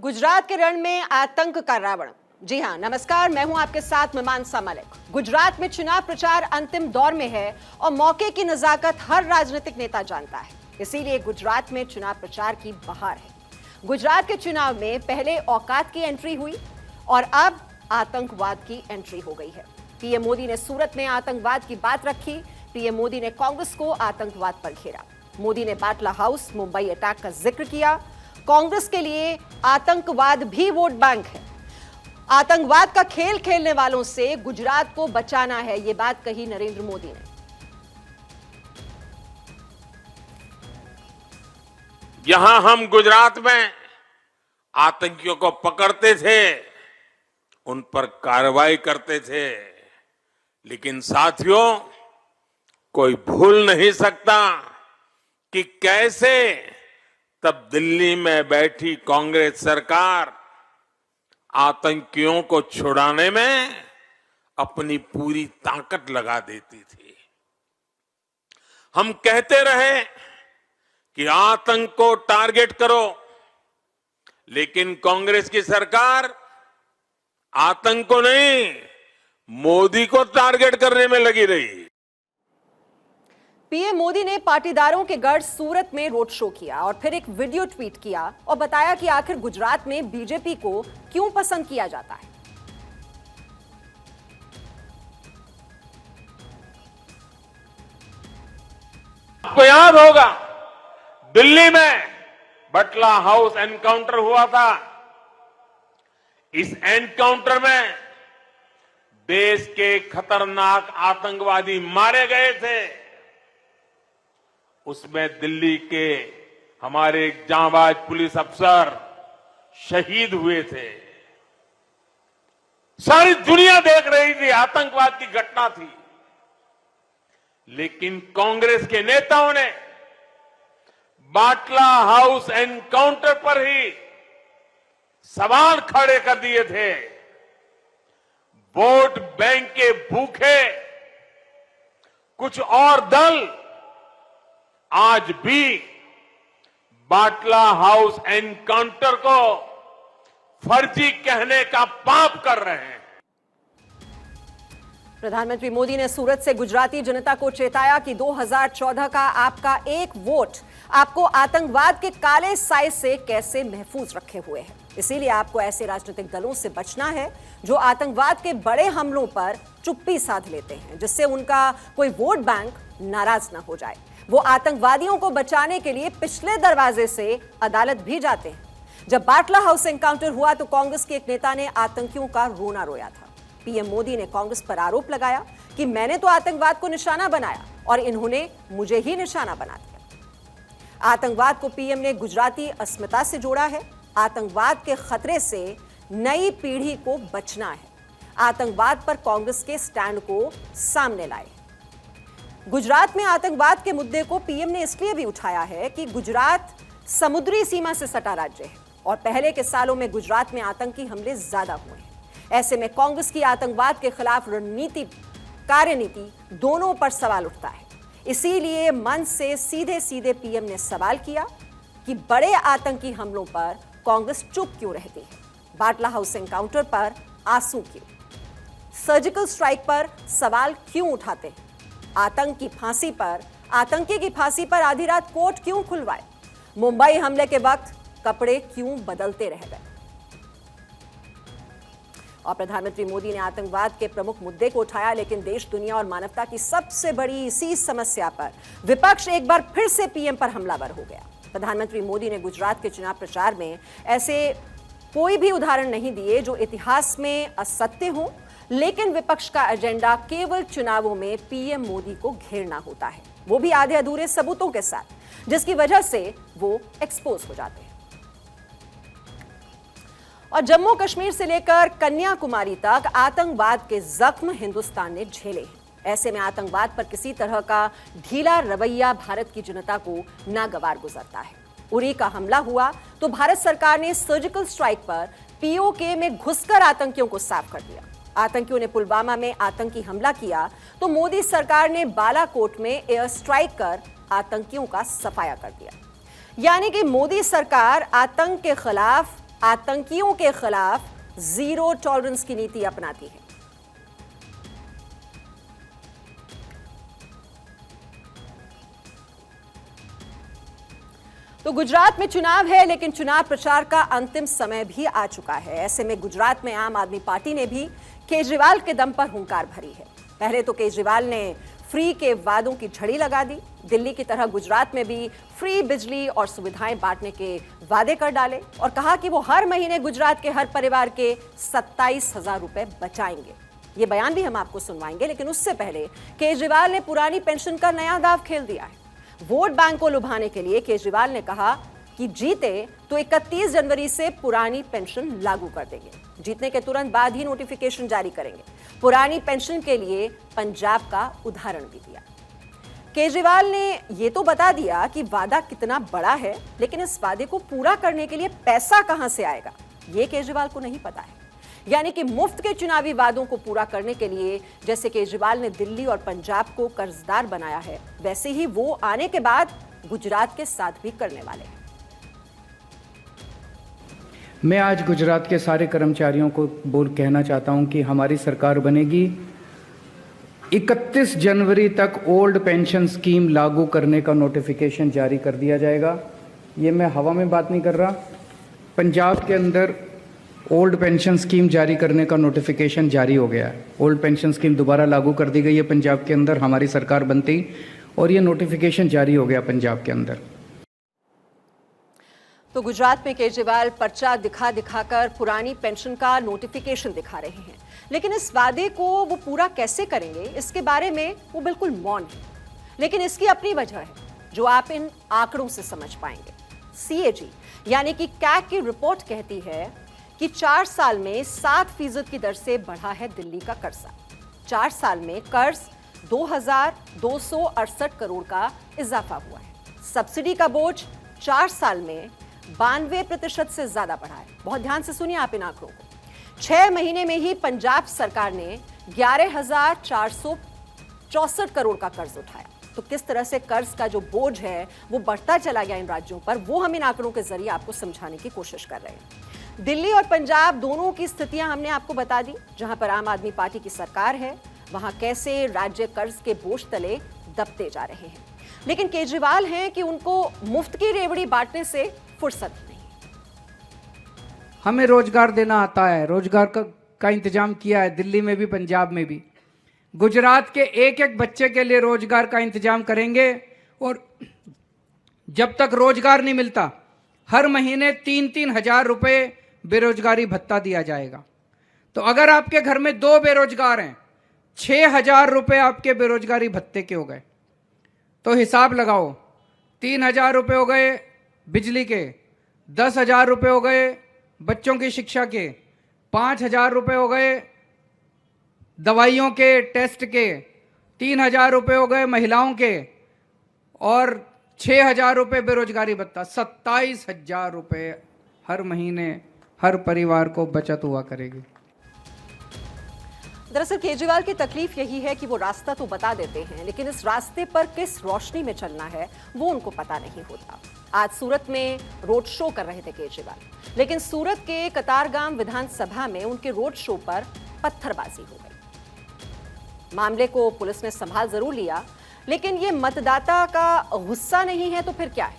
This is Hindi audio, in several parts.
गुजरात के रण में आतंक का रावण। जी हां, नमस्कार, मैं हूं आपके साथ मीमांसा मलिक। गुजरात में चुनाव प्रचार अंतिम दौर में है और मौके की नजाकत हर राजनीतिक नेता जानता है, इसीलिए गुजरात में चुनाव प्रचार की बहार है। गुजरात के चुनाव में पहले औकात की एंट्री हुई और अब आतंकवाद की एंट्री हो गई है। पीएम मोदी ने सूरत में आतंकवाद की बात रखी। पीएम मोदी ने कांग्रेस को आतंकवाद पर घेरा। मोदी ने बाटला हाउस मुंबई अटैक का जिक्र किया। कांग्रेस के लिए आतंकवाद भी वोट बैंक है। आतंकवाद का खेल खेलने वालों से गुजरात को बचाना है, यह बात कही नरेंद्र मोदी ने। यहां हम गुजरात में आतंकियों को पकड़ते थे, उन पर कार्रवाई करते थे, लेकिन साथियों, कोई भूल नहीं सकता कि कैसे तब दिल्ली में बैठी कांग्रेस सरकार आतंकियों को छुड़ाने में अपनी पूरी ताकत लगा देती थी। हम कहते रहे कि आतंक को टारगेट करो, लेकिन कांग्रेस की सरकार आतंक को नहीं, मोदी को टारगेट करने में लगी रही। पीएम मोदी ने पाटीदारों के गढ़ सूरत में रोड शो किया और फिर एक वीडियो ट्वीट किया और बताया कि आखिर गुजरात में बीजेपी को क्यों पसंद किया जाता है। आपको याद होगा, दिल्ली में बाटला हाउस एनकाउंटर हुआ था। इस एनकाउंटर में देश के खतरनाक आतंकवादी मारे गए थे। उसमें दिल्ली के हमारे जांबाज पुलिस अफसर शहीद हुए थे। सारी दुनिया देख रही थी, आतंकवाद की घटना थी, लेकिन कांग्रेस के नेताओं ने बाटला हाउस एनकाउंटर पर ही सवाल खड़े कर दिए थे। वोट बैंक के भूखे कुछ और दल आज भी बाटला हाउस एनकाउंटर को फर्जी कहने का पाप कर रहे हैं। प्रधानमंत्री मोदी ने सूरत से गुजराती जनता को चेताया कि 2014 का आपका एक वोट आपको आतंकवाद के काले साए से कैसे महफूज रखे हुए है। इसीलिए आपको ऐसे राजनीतिक दलों से बचना है जो आतंकवाद के बड़े हमलों पर चुप्पी साध लेते हैं, जिससे उनका कोई वोट बैंक नाराज ना हो जाए। वो आतंकवादियों को बचाने के लिए पिछले दरवाजे से अदालत भी जाते हैं। जब बाटला हाउस एनकाउंटर हुआ तो कांग्रेस के एक नेता ने आतंकियों का रोना रोया था। पीएम मोदी ने कांग्रेस पर आरोप लगाया कि मैंने तो आतंकवाद को निशाना बनाया और इन्होंने मुझे ही निशाना बना दिया। आतंकवाद को पीएम ने गुजराती अस्मिता से जोड़ा है। आतंकवाद के खतरे से नई पीढ़ी को बचना है। आतंकवाद पर कांग्रेस के स्टैंड को सामने लाए। गुजरात में आतंकवाद के मुद्दे को पीएम ने इसलिए भी उठाया है कि गुजरात समुद्री सीमा से सटा राज्य है और पहले के सालों में गुजरात में आतंकी हमले ज्यादा हुए हैं। ऐसे में कांग्रेस की आतंकवाद के खिलाफ रणनीति, कार्यनीति दोनों पर सवाल उठता है। इसीलिए मन से सीधे सीधे पीएम ने सवाल किया कि बड़े आतंकी हमलों पर कांग्रेस चुप क्यों रहती है। बाटला हाउस एनकाउंटर पर आंसू क्यों, सर्जिकल स्ट्राइक पर सवाल क्यों उठाते हैं, आतंकी की फांसी पर आधी रात कोर्ट क्यों खुलवाए, मुंबई हमले के वक्त कपड़े क्यों बदलते रह गए। और प्रधानमंत्री मोदी ने आतंकवाद के प्रमुख मुद्दे को उठाया, लेकिन देश, दुनिया और मानवता की सबसे बड़ी इसी समस्या पर विपक्ष एक बार फिर से पीएम पर हमलावर हो गया। प्रधानमंत्री मोदी ने गुजरात के चुनाव प्रचार में ऐसे कोई भी उदाहरण नहीं दिए जो इतिहास में असत्य हो, लेकिन विपक्ष का एजेंडा केवल चुनावों में पीएम मोदी को घेरना होता है, वो भी आधे अधूरे सबूतों के साथ, जिसकी वजह से वो एक्सपोज हो जाते हैं। और जम्मू कश्मीर से लेकर कन्याकुमारी तक आतंकवाद के जख्म हिंदुस्तान ने झेले हैं। ऐसे में आतंकवाद पर किसी तरह का ढीला रवैया भारत की जनता को नागवार गुजरता है। उरी का हमला हुआ तो भारत सरकार ने सर्जिकल स्ट्राइक पर पीओके में घुसकर आतंकियों को साफ कर दिया। आतंकियों ने पुलवामा में आतंकी हमला किया तो मोदी सरकार ने बालाकोट में एयर स्ट्राइक कर आतंकियों का सफाया कर दिया। यानी कि मोदी सरकार आतंक के खिलाफ आतंकियों के खिलाफ जीरो टॉलरेंस की नीति अपनाती है। तो गुजरात में चुनाव है, लेकिन चुनाव प्रचार का अंतिम समय भी आ चुका है। ऐसे में गुजरात में आम आदमी पार्टी ने भी केजरीवाल के दम पर हुंकार भरी है। पहले तो केजरीवाल ने फ्री के वादों की झड़ी लगा दी। दिल्ली की तरह गुजरात में भी फ्री बिजली और सुविधाएं बांटने के वादे कर डाले और कहा कि वो हर महीने गुजरात के हर परिवार के 27,000 रुपए बचाएंगे। ये बयान भी हम आपको सुनवाएंगे, लेकिन उससे पहले केजरीवाल ने पुरानी पेंशन का नया दांव खेल दिया है। वोट बैंक को लुभाने के लिए केजरीवाल ने कहा कि जीते तो 31 जनवरी से पुरानी पेंशन लागू कर देंगे। जीतने के तुरंत बाद ही नोटिफिकेशन जारी करेंगे। पुरानी पेंशन के लिए पंजाब का उदाहरण भी दिया। केजरीवाल ने यह तो बता दिया कि वादा कितना बड़ा है, लेकिन इस वादे को पूरा करने के लिए पैसा कहां से आएगा, यह केजरीवाल को नहीं पता है। यानी कि मुफ्त के चुनावी वादों को पूरा करने के लिए जैसे केजरीवाल ने दिल्ली और पंजाब को कर्जदार बनाया है, वैसे ही वो आने के बाद गुजरात के साथ भी करने वाले हैं। मैं आज गुजरात के सारे कर्मचारियों को कहना चाहता हूं कि हमारी सरकार बनेगी। 31 जनवरी तक ओल्ड पेंशन स्कीम लागू करने का नोटिफिकेशन जारी कर दिया जाएगा। ये मैं हवा में बात नहीं कर रहा। पंजाब के अंदर ओल्ड पेंशन स्कीम जारी करने का नोटिफिकेशन जारी हो गया है। ओल्ड पेंशन स्कीम दोबारा लागू कर दी गई है पंजाब के अंदर हमारी सरकार बनती, और ये नोटिफिकेशन जारी हो गया पंजाब के अंदर। तो गुजरात में केजरीवाल पर्चा दिखा दिखाकर पुरानी पेंशन का नोटिफिकेशन दिखा रहे हैं, लेकिन इस वादे को वो पूरा कैसे करेंगे इसके बारे में वो बिल्कुल मौन है। लेकिन इसकी अपनी वजह है जो आप इन आंकड़ों से समझ पाएंगे। सीएजी यानी कि कैग की रिपोर्ट कहती है कि 4 साल में 7% की दर से बढ़ा है दिल्ली का कर्जा। 4 साल में कर्ज 2,268 करोड़ का इजाफा हुआ है। सब्सिडी का बोझ 4 साल में 92% से ज्यादा बढ़ा है। बहुत ध्यान से सुनिए आप इन आंकड़ों को। 6 महीने में ही पंजाब सरकार ने 11,464 करोड़ का कर्ज उठाया। तो किस तरह से कर्ज का जो बोझ है वो बढ़ता चला गया इन राज्यों पर, वो हम इन आंकड़ों के जरिए आपको समझाने की कोशिश कर रहे हैं। दिल्ली और पंजाब दोनों की स्थितियां हमने आपको बता दी। जहां पर आम आदमी पार्टी की सरकार है, वहां कैसे राज्य कर्ज के बोझ तले दबते जा रहे हैं। लेकिन केजरीवाल हैं कि उनको मुफ्त की रेवड़ी बांटने से फुर्सत नहीं। हमें रोजगार देना आता है, रोजगार का इंतजाम किया है दिल्ली में भी पंजाब में भी। गुजरात के एक एक बच्चे के लिए रोजगार का इंतजाम करेंगे, और जब तक रोजगार नहीं मिलता हर महीने 3-3 हजार रुपए बेरोजगारी भत्ता दिया जाएगा। तो अगर आपके घर में 2 बेरोजगार हैं, 6,000 रुपए आपके बेरोजगारी भत्ते के हो गए। तो हिसाब लगाओ, 3,000 रुपए हो गए बिजली के, 10,000 रुपए हो गए बच्चों की शिक्षा के, 5,000 रुपए हो गए दवाइयों के टेस्ट के, 3,000 रुपए हो गए महिलाओं के, और 6,000 रुपए बेरोजगारी भत्ता। 27,000 रुपए हर महीने हर परिवार को बचत हुआ करेगी। दरअसल केजरीवाल की तकलीफ यही है कि वो रास्ता तो बता देते हैं, लेकिन इस रास्ते पर किस रोशनी में चलना है वो उनको पता नहीं होता। आज सूरत में रोड शो कर रहे थे केजरीवाल, लेकिन सूरत के कतारगाम विधानसभा में उनके रोड शो पर पत्थरबाजी हो गई। मामले को पुलिस ने संभाल जरूर लिया, लेकिन ये मतदाता का गुस्सा नहीं है तो फिर क्या है।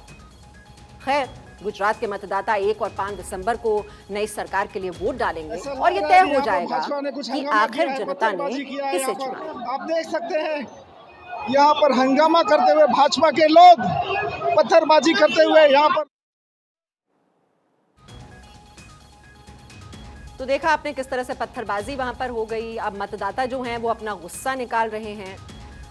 खैर, गुजरात के मतदाता 1 और 5 दिसंबर को नई सरकार के लिए वोट डालेंगे और ये तय हो जाएगा कि आखिर जनता ने किसे चुना। आप देख सकते हैं यहाँ पर हंगामा करते हुए भाजपा के लोग, पत्थरबाजी करते हुए यहाँ पर। तो देखा आपने किस तरह से पत्थरबाजी वहां पर हो गई। अब मतदाता जो हैं वो अपना गुस्सा निकाल रहे हैं।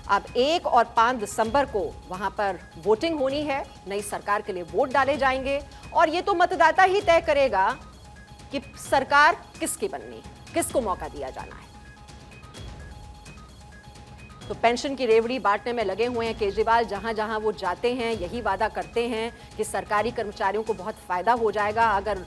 अब 1 और 5 दिसंबर को वहां पर वोटिंग होनी है, नई सरकार के लिए वोट डाले जाएंगे और ये तो मतदाता ही तय करेगा कि सरकार किसकी बननी, किसको मौका दिया जाना है। तो पेंशन की रेवड़ी बांटने में लगे हुए हैं केजरीवाल। जहां जहां वो जाते हैं यही वादा करते हैं कि सरकारी कर्मचारियों को बहुत फायदा हो जाएगा। अगर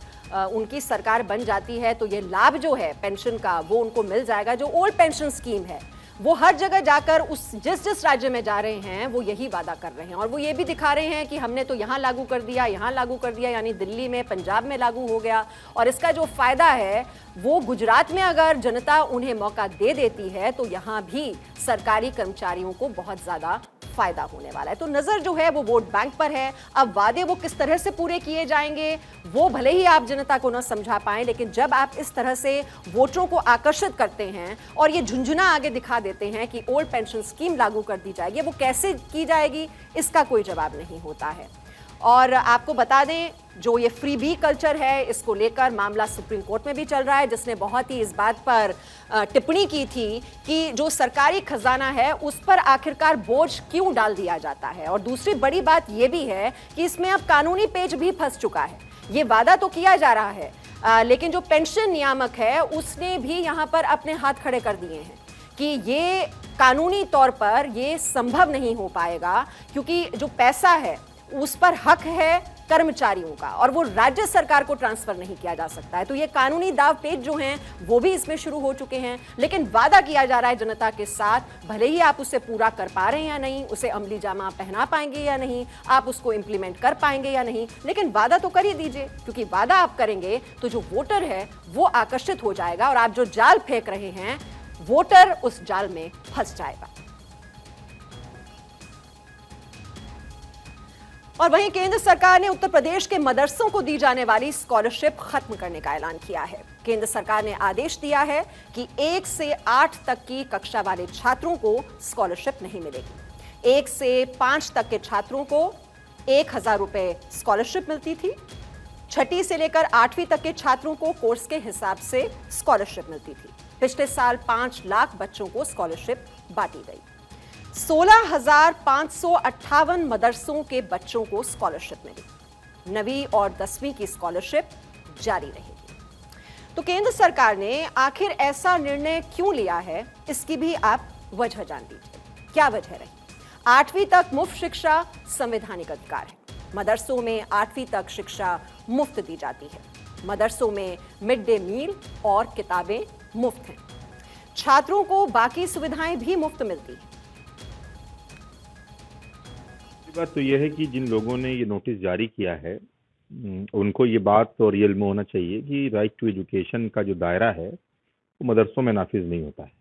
उनकी सरकार बन जाती है तो ये लाभ जो है पेंशन का वो उनको मिल जाएगा। जो ओल्ड पेंशन स्कीम है वो हर जगह जाकर जिस राज्य में जा रहे हैं वो यही वादा कर रहे हैं और वो ये भी दिखा रहे हैं कि हमने तो यहाँ लागू कर दिया, यहाँ लागू कर दिया, यानी दिल्ली में, पंजाब में लागू हो गया। और इसका जो फायदा है वो गुजरात में अगर जनता उन्हें मौका दे देती है तो यहाँ भी सरकारी कर्मचारियों को बहुत ज्यादा फायदा होने वाला है। तो नजर जो है वो वोट बैंक पर है। अब वादे वो किस तरह से पूरे किए जाएंगे वो भले ही आप जनता को न समझा पाए, लेकिन जब आप इस तरह से वोटरों को आकर्षित करते हैं और ये झुंझुना आगे दिखा देते हैं कि ओल्ड पेंशन स्कीम लागू कर दी जाएगी, वो कैसे की जाएगी इसका कोई जवाब नहीं होता है। और आपको बता दें, जो ये फ्री बी कल्चर है इसको लेकर मामला सुप्रीम कोर्ट में भी चल रहा है, जिसने बहुत ही इस बात पर टिप्पणी की थी कि जो सरकारी खजाना है उस पर आखिरकार बोझ क्यों डाल दिया जाता है। और दूसरी बड़ी बात यह भी है कि इसमें अब कानूनी पेच भी फंस चुका है। ये वादा तो किया जा रहा है लेकिन जो पेंशन नियामक है उसने भी यहाँ पर अपने हाथ खड़े कर दिए हैं कि ये कानूनी तौर पर ये संभव नहीं हो पाएगा, क्योंकि जो पैसा है उस पर हक है कर्मचारियों का और वो राज्य सरकार को ट्रांसफर नहीं किया जा सकता है। तो ये कानूनी दाव पेच जो हैं वो भी इसमें शुरू हो चुके हैं, लेकिन वादा किया जा रहा है जनता के साथ, भले ही आप उसे पूरा कर पा रहे हैं या नहीं, उसे अमली जामा पहना पाएंगे या नहीं, आप उसको इंप्लीमेंट कर पाएंगे या नहीं, लेकिन वादा तो कर ही दीजिए, क्योंकि वादा आप करेंगे तो जो वोटर है वो आकर्षित हो जाएगा और आप जो जाल फेंक रहे हैं वोटर उस जाल में फंस जाएगा। और वहीं केंद्र सरकार ने उत्तर प्रदेश के मदरसों को दी जाने वाली स्कॉलरशिप खत्म करने का ऐलान किया है। केंद्र सरकार ने आदेश दिया है कि 1 से 8 तक की कक्षा वाले छात्रों को स्कॉलरशिप नहीं मिलेगी। 1 से 5 तक के छात्रों को 1000 रुपए स्कॉलरशिप मिलती थी। 6ठी से लेकर 8वीं तक के छात्रों को कोर्स के हिसाब से स्कॉलरशिप मिलती थी। पिछले साल 5 लाख बच्चों को स्कॉलरशिप बांटी गई। 16,558 मदरसों के बच्चों को स्कॉलरशिप मिली। 9वीं और 10वीं की स्कॉलरशिप जारी रहेगी। तो केंद्र सरकार ने आखिर ऐसा निर्णय क्यों लिया है, इसकी भी आप वजह जान लीजिए। क्या वजह रही? 8वीं तक मुफ्त शिक्षा संवैधानिक अधिकार है। मदरसों में 8वीं तक शिक्षा मुफ्त दी जाती है। मदरसों में मिड डे मील और किताबें मुफ्त हैं। छात्रों को बाकी सुविधाएं भी मुफ्त मिलती हैं। बात तो यह है कि जिन लोगों ने ये नोटिस जारी किया है उनको ये बात तो रियल में होना चाहिए कि राइट टू एजुकेशन का जो दायरा है वो मदरसों में नाफिज नहीं होता है।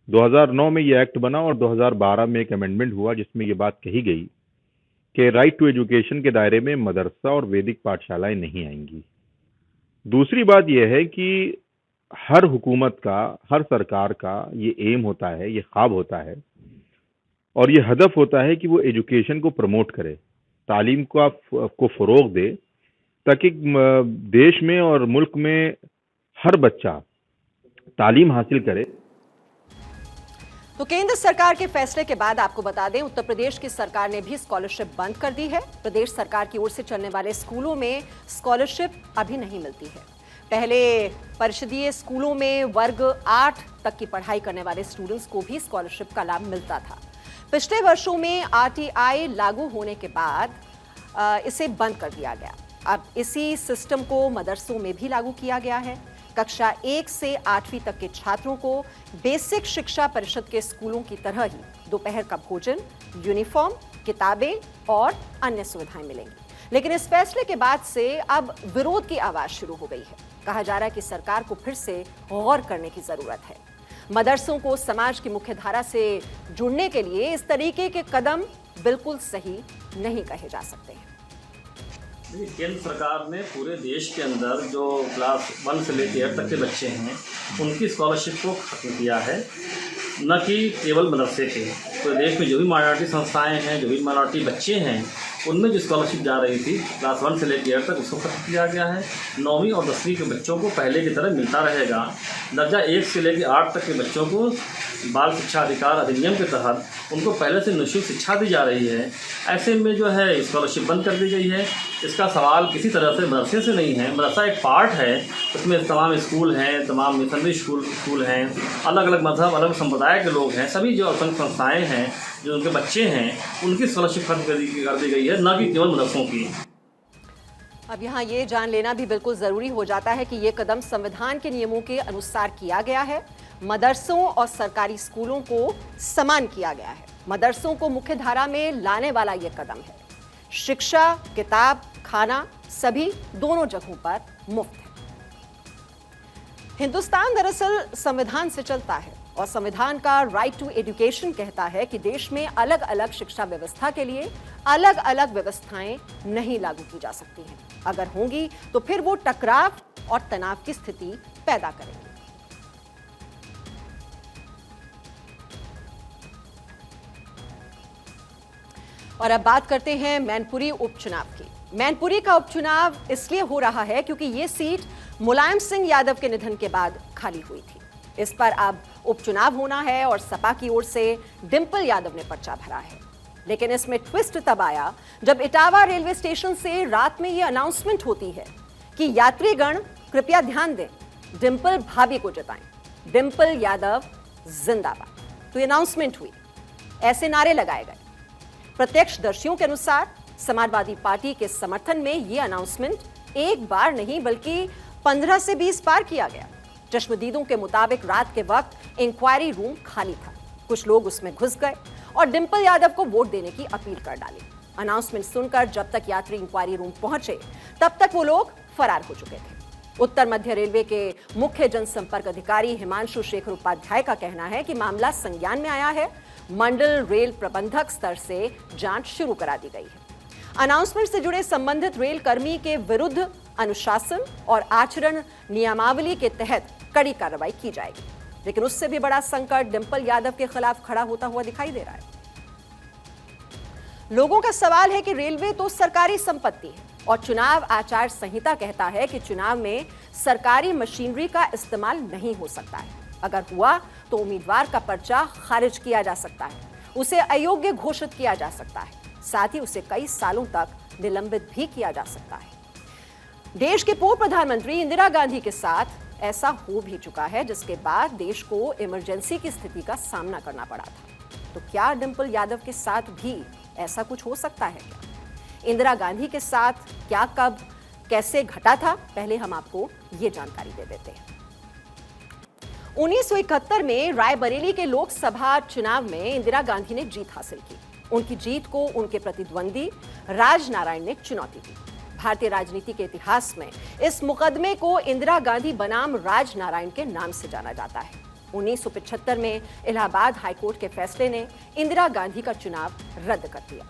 2009 में ये एक्ट बना और 2012 में एक अमेंडमेंट हुआ जिसमें ये बात कही गई कि राइट टू एजुकेशन के दायरे में मदरसा और वैदिक पाठशालाएं नहीं आएंगी। दूसरी बात यह है कि हर हुकूमत का, हर सरकार का ये एम होता है, ये ख्वाब होता है और ये हदफ होता है कि वो एजुकेशन को प्रमोट करे, तालीम को फ़रोग दे, ताकि देश में और मुल्क में हर बच्चा तालीम हासिल करे। तो केंद्र सरकार के फैसले के बाद आपको बता दें, उत्तर प्रदेश की सरकार ने भी स्कॉलरशिप बंद कर दी है। प्रदेश सरकार की ओर से चलने वाले स्कूलों में स्कॉलरशिप अभी नहीं मिलती है। पहले परिषदीय स्कूलों में वर्ग 8 तक की पढ़ाई करने वाले स्टूडेंट्स को भी स्कॉलरशिप का लाभ मिलता था। पिछले वर्षों में आरटीआई लागू होने के बाद इसे बंद कर दिया गया। अब इसी सिस्टम को मदरसों में भी लागू किया गया है। कक्षा 1 से 8वीं तक के छात्रों को बेसिक शिक्षा परिषद के स्कूलों की तरह ही दोपहर का भोजन, यूनिफॉर्म, किताबें और अन्य सुविधाएं मिलेंगी। लेकिन इस फैसले के बाद से अब विरोध की आवाज शुरू हो गई है। कहा जा रहा है कि सरकार को फिर से गौर करने की जरूरत है। मदरसों को समाज की मुख्यधारा से जुड़ने के लिए इस तरीके के कदम बिल्कुल सही नहीं कहे जा सकते हैं। केंद्र सरकार ने पूरे देश के अंदर जो क्लास 1 से लेकर 8 तक के बच्चे हैं उनकी स्कॉलरशिप को खत्म किया है, न कि केवल मदरसे के। पूरे देश में जो भी माइनॉरिटी संस्थाएं हैं, जो भी माइनॉरिटी बच्चे हैं, उनमें जो स्कॉलरशिप जा रही थी क्लास 1 से लेकर 8 तक उसको खत्म किया गया है। 9वीं और 10वीं के बच्चों को पहले की तरह मिलता रहेगा। दर्जा 1 से लेकर 8 तक के बच्चों को बाल शिक्षा अधिकार अधिनियम के तहत उनको पहले से निःशुल्क शिक्षा दी जा रही है। ऐसे में जो है स्कॉलरशिप बंद कर दी गई है। इसका सवाल किसी तरह से मदरसे से नहीं है। मदरसा एक पार्ट है, उसमें तमाम स्कूल हैं, तमाम मिशनरी स्कूल हैं, अलग अलग मजहब, अलग संप्रदाय के लोग हैं, सभी जो असंख्य संस्थाएँ हैं, जो उनके बच्चे हैं, उनकी स्कॉलरशिप खत्म कर दी गई है, न कि केवल मदरसों की। अब यहाँ ये जान लेना भी बिल्कुल जरूरी हो जाता है कि ये कदम संविधान के नियमों के अनुसार किया गया है। मदरसों और सरकारी स्कूलों को समान किया गया है। मदरसों को मुख्य धारा में लाने वाला ये कदम है। शिक्षा, किताब, खाना सभी दोनों जगहों पर मुफ्त है। हिंदुस्तान दरअसल संविधान से चलता है और संविधान का राइट टू एजुकेशन कहता है कि देश में अलग अलग शिक्षा व्यवस्था के लिए अलग अलग व्यवस्थाएं नहीं लागू की जा सकती हैं। अगर होंगी तो फिर वो टकराव और तनाव की स्थिति पैदा करेंगी। और अब बात करते हैं मैनपुरी उपचुनाव की। मैनपुरी का उपचुनाव इसलिए हो रहा है क्योंकि ये सीट मुलायम सिंह यादव के निधन के बाद खाली हुई थी। इस पर अब उपचुनाव होना है और सपा की ओर से डिंपल यादव ने पर्चा भरा है। लेकिन इसमें ट्विस्ट तब आया जब इटावा रेलवे स्टेशन से रात में यह अनाउंसमेंट होती है कि यात्रीगण कृपया ध्यान दें, डिंपल भाभी को जिताएं, डिंपल यादव जिंदाबाद। तो अनाउंसमेंट हुई, ऐसे नारे लगाए गए। प्रत्यक्षदर्शियों के अनुसार समाजवादी पार्टी के समर्थन में यह अनाउंसमेंट एक बार नहीं बल्कि 15 से 20 बार किया गया। चश्मदीदों के मुताबिक रात के वक्त इंक्वायरी रूम खाली था। कुछ लोग उसमें घुस गए और डिंपल यादव को वोट देने की अपील कर डाली। अनाउंसमेंट सुनकर जब तक यात्री इंक्वायरी रूम पहुंचे तब तक वो लोग फरार हो चुके थे। उत्तर मध्य रेलवे के मुख्य जनसंपर्क अधिकारी हिमांशु शेखर उपाध्याय का कहना है कि मामला संज्ञान में आया है। मंडल रेल प्रबंधक स्तर से जांच शुरू करा दी गई है। अनाउंसमेंट से जुड़े संबंधित रेल कर्मी के विरुद्ध अनुशासन और आचरण नियमावली के तहत कड़ी कार्रवाई की जाएगी। लेकिन उससे भी बड़ा संकट डिंपल यादव के खिलाफ खड़ा होता हुआ दिखाई दे रहा है। लोगों का सवाल है कि रेलवे तो सरकारी संपत्ति है और चुनाव आचार संहिता कहता है कि चुनाव में सरकारी मशीनरी का इस्तेमाल नहीं हो सकता है। अगर हुआ तो उम्मीदवार का पर्चा खारिज किया जा सकता है, उसे अयोग्य घोषित किया जा सकता है, साथ ही उसे कई सालों तक निलंबित भी किया जा सकता है। देश के पूर्व प्रधानमंत्री इंदिरा गांधी के साथ ऐसा हो भी चुका है, जिसके बाद देश को इमरजेंसी की स्थिति का सामना करना पड़ा था। तो क्या डिंपल यादव के साथ भी ऐसा कुछ हो सकता है क्या? इंदिरा गांधी के साथ क्या, कब, कैसे घटा था, पहले हम आपको ये जानकारी दे देते हैं। 1971 में रायबरेली के लोकसभा चुनाव में इंदिरा गांधी ने जीत हासिल की। उनकी जीत को उनके प्रतिद्वंदी राजनारायण ने चुनौती दी। भारतीय राजनीति के इतिहास में इस मुकदमे को इंदिरा गांधी बनाम राजनारायण के नाम से जाना जाता है। 1975 में इलाहाबाद हाईकोर्ट के फैसले ने इंदिरा गांधी का चुनाव रद्द कर दिया।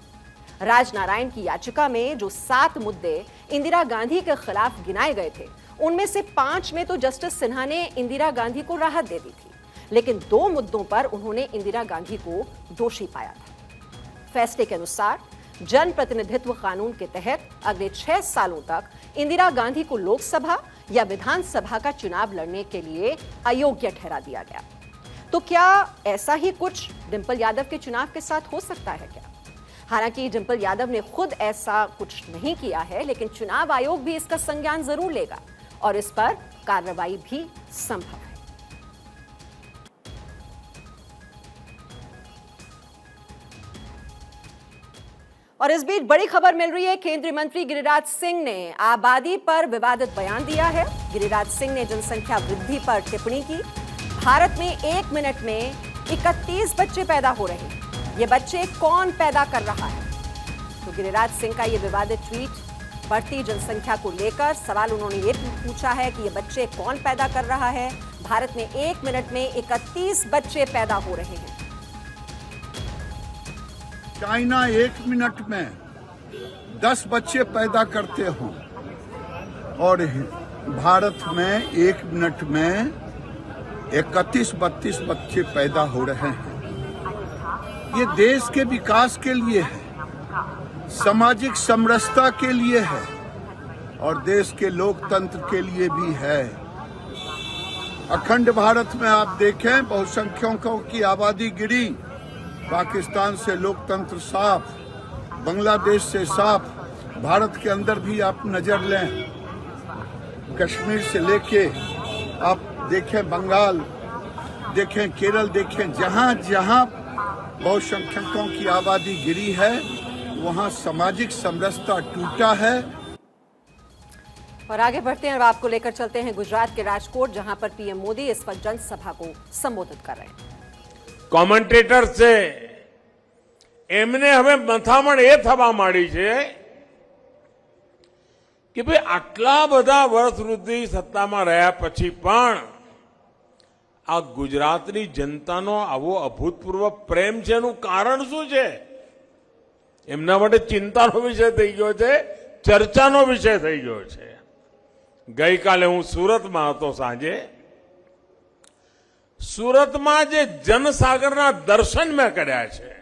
राजनारायण की याचिका में जो 7 मुद्दे इंदिरा गांधी के खिलाफ गिनाए गए थे, उनमें से 5 में तो जस्टिस सिन्हा ने इंदिरा गांधी को राहत दे दी थी, लेकिन 2 मुद्दों पर उन्होंने इंदिरा गांधी को दोषी पाया था। फैसले के अनुसार जन प्रतिनिधित्व कानून के तहत अगले 6 सालों तक इंदिरा गांधी को लोकसभा या विधानसभा का चुनाव लड़ने के लिए अयोग्य ठहरा दिया गया। तो क्या ऐसा ही कुछ डिंपल यादव के चुनाव के साथ हो सकता है क्या? हालांकि डिंपल यादव ने खुद ऐसा कुछ नहीं किया है, लेकिन चुनाव आयोग भी इसका संज्ञान जरूर लेगा और इस पर कार्रवाई भी संभव है। और इस बीच बड़ी खबर मिल रही है। केंद्रीय मंत्री गिरिराज सिंह ने आबादी पर विवादित बयान दिया है। गिरिराज सिंह ने जनसंख्या वृद्धि पर टिप्पणी की। भारत में 1 मिनट में 31 बच्चे पैदा हो रहे हैं, ये बच्चे कौन पैदा कर रहा है? तो गिरिराज सिंह का ये विवादित ट्वीट बढ़ती जनसंख्या को लेकर सवाल उन्होंने ये पूछा है कि ये बच्चे कौन पैदा कर रहा है। भारत में 1 मिनट में 31 बच्चे पैदा हो रहे हैं। चाइना 1 मिनट में 10 बच्चे पैदा करते हों और भारत में 1 मिनट में 31-32 बच्चे पैदा हो रहे हैं। ये देश के विकास के लिए है, सामाजिक समरसता के लिए है और देश के लोकतंत्र के लिए भी है। अखंड भारत में आप देखें, बहुसंख्यकों की आबादी गिरी, पाकिस्तान से लोकतंत्र साफ, बांग्लादेश से साफ, भारत के अंदर भी आप नजर लें, कश्मीर से लेके आप देखें बंगाल, देखें केरल, देखें जहां जहां बहुसंख्यकों की आबादी गिरी है, वहां सामाजिक समरसता टूटा है। और आगे बढ़ते हैं और आपको लेकर चलते हैं गुजरात के राजकोट, जहां पर पीएम मोदी इस वक्त जनसभा को संबोधित कर रहे हैं। કોમેન્ટેટર છે એમને હવે મથામણ એ થવા માંડી છે કે ભાઈ આટલા બધા વર્ષ સુધી સત્તામાં રહ્યા પછી પણ આ ગુજરાતની જનતાનો આવો અભૂતપૂર્વ પ્રેમ છે, એનું કારણ શું છે? એમના માટે ચિંતાનો વિષય થઈ ગયો છે, ચર્ચાનો વિષય થઈ ગયો છે। ગઈકાલે હું સુરતમાં હતો સાંજે, સુરતમાં જે જનસાગરના દર્શન મેં કર્યા છે।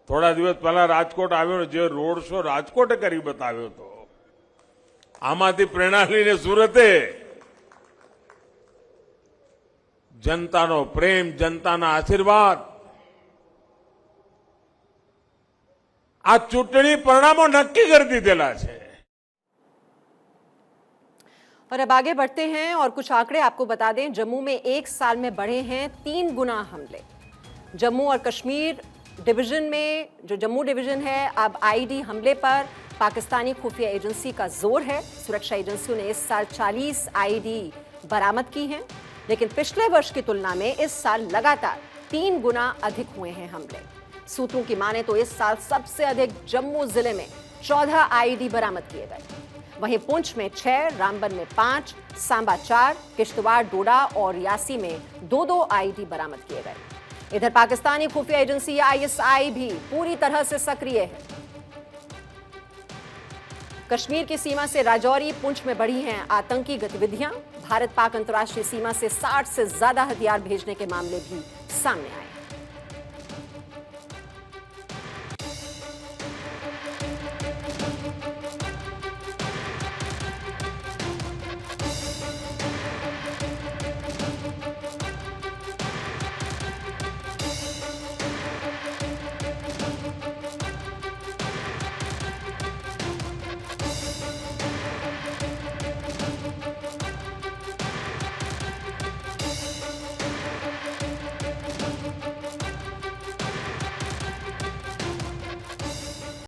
થોડા દિવસ પહેલા રાજકોટ આવ્યો, જે રોડ શો રાજકોટે કરી બતાવ્યો હતો, આમાંથી પ્રેરણા લઈને સુરતે જનતાનો પ્રેમ, જનતાના આશીર્વાદ, આ ચૂંટણી પરિણામો નક્કી કરી દીધેલા છે। और अब आगे बढ़ते हैं और कुछ आंकड़े आपको बता दें। जम्मू में एक साल में बढ़े हैं 3 गुना हमले। जम्मू और कश्मीर डिवीजन में, जो जम्मू डिवीजन है, अब आईडी हमले पर पाकिस्तानी खुफिया एजेंसी का जोर है। सुरक्षा एजेंसियों ने इस साल 40 आईडी बरामद की हैं, लेकिन पिछले वर्ष की तुलना में इस साल लगातार 3 गुना अधिक हुए हैं हमले। सूत्रों की माने तो इस साल सबसे अधिक जम्मू जिले में 14 आईडी बरामद किए गए। वहीं पुंछ में 6, रामबन में 5, सांबा 4, किश्तवाड़, डोडा और रियासी में 2-2 आईडी बरामद किए गए। इधर पाकिस्तानी खुफिया एजेंसी आईएसआई भी पूरी तरह से सक्रिय है। कश्मीर की सीमा से राजौरी, पुंछ में बढ़ी हैं आतंकी गतिविधियां। भारत पाक अंतर्राष्ट्रीय सीमा से 60 से ज्यादा हथियार भेजने के मामले भी सामने आए।